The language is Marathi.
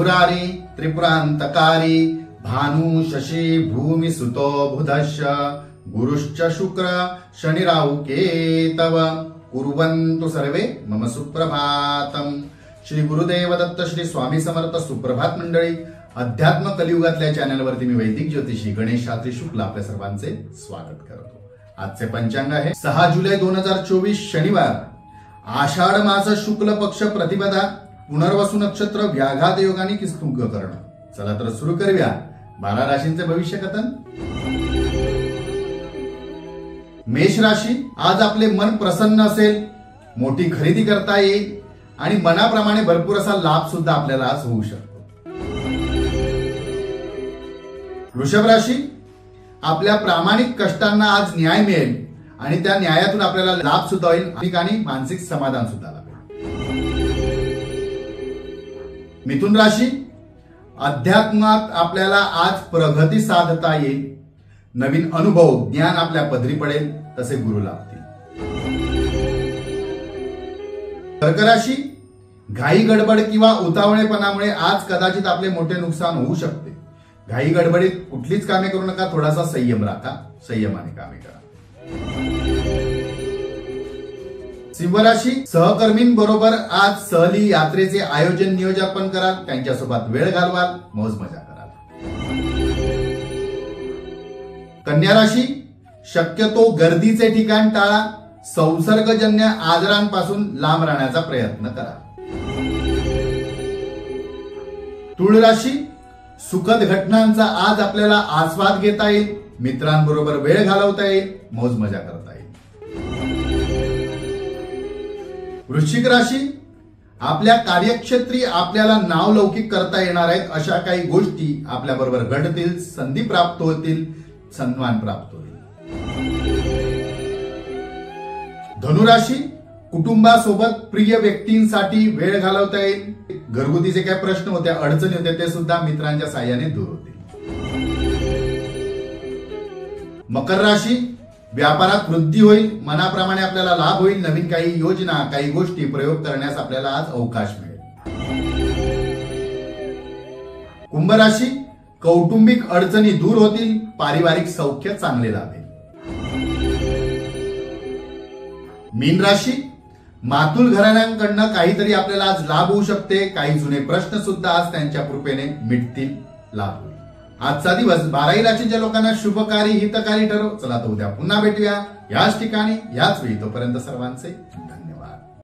मुरारी त्रिपुरांतकारी भानु शशी भूमि सुतो बुधश्च गुरुश्च शुक्र शनिराहु केतव कुर्वन्तु सर्वे मम सुप्रभातम। श्री गुरुदेव दत्त श्री स्वामी समर्थ सुप्रभात मंडळी। अध्यात्म कलियुगातल्या चॅनलवरती मी वैदिक ज्योतिषी गणेश शास्त्री शुक्ला आपल्या सर्वांचे स्वागत करतो। आजचे पंचांग आहे 6 जुलै 2024 शनिवार, आषाढ मास शुक्ल पक्ष प्रतिपदा, पुनर्वसु नक्षत्र, व्याघात योगाने किस्तुंक कर्ण। चला तर सुरू करूया 12 राशींचे भविष्य कथन। मेष राशी, आज आपले मन प्रसन्न असेल, मोठी खरेदी करता येईल आणि मनाप्रमाणे भरपूर असा लाभ सुद्धा आपल्याला आज होऊ शकतो। वृषभ राशी, आपल्या प्रामाणिक कष्टांना आज न्याय मिळेल आणि त्या न्यायातून आपल्याला लाभ सुद्धा होईल आणि मानसिक समाधान सुद्धा लाभेल। मिथुन राशी, अध्यात्मात आपल्याला आज प्रगती साधता येईल, नवीन अनुभव ज्ञान आपल्या पदरी पडेल, तसे गुरु लाभतील। कर्क राशी, घाई गडबड किंवा उतावळेपणामुळे आज कदाचित आपले मोठे नुकसान होऊ शकते। घाई गडबडीत कुठलीच कामे करू नका, थोडासा संयम राखा, संयमाने कामे करा। सिंह राशी, सहकर्मींबरोबर आज सहली यात्रेचे आयोजन नियोजन कराल, त्यांच्यासोबत वेळ घालवाल, मौज मजा कराल। कन्या राशी, शक्यतो गर्दीचे ठिकाण टाळा, संसर्गजन्य आजारांपासून लांब राहण्याचा प्रयत्न करा। तुळ राशी, सुखद घटनांचा आज आपल्याला आस्वाद घेता येईल, मित्रांबरोबर वेळ घालवता येईल, मौज मजा करता येईल। वृश्चिक राशी, आपल्या कार्यक्षेत्री आपल्याला नावलौकिक करता येणार आहेत अशा काही गोष्टी आपल्या बरोबर घडतील, संधी प्राप्त होतील, सन्मान प्राप्त होईल। धनुराशी, कुटुंबासोबत प्रिय व्यक्तींसाठी वेळ घालवता येईल, घरगुतीचे काही प्रश्न होते, अडचणी होते, ते सुद्धा मित्रांच्या साह्याने दूर होतील। मकर राशी, व्यापारात वृद्धी होईल, मनाप्रमाणे आपल्याला लाभ होईल, नवीन काही योजना काही गोष्टी प्रयोग करण्यास आपल्याला आज अवकाश मिळेल। कुंभ राशी, कौटुंबिक अडचणी दूर होतील, पारिवारिक सौख्य चांगले लाभेल। मीन राशी, मातुल घराण्यांकडनं काहीतरी आपल्याला आज लाभ होऊ शकते, काही जुने प्रश्न सुद्धा आज त्यांच्या कृपेने मिटतील, लाभ होईल। आजचा दिवस 12 राशीच्या लोकांना शुभकारी हितकारी ठरो। चला तर उद्या पुन्हा भेटूया याच ठिकाणी याच वेळी, तोपर्यंत सर्वांचे धन्यवाद।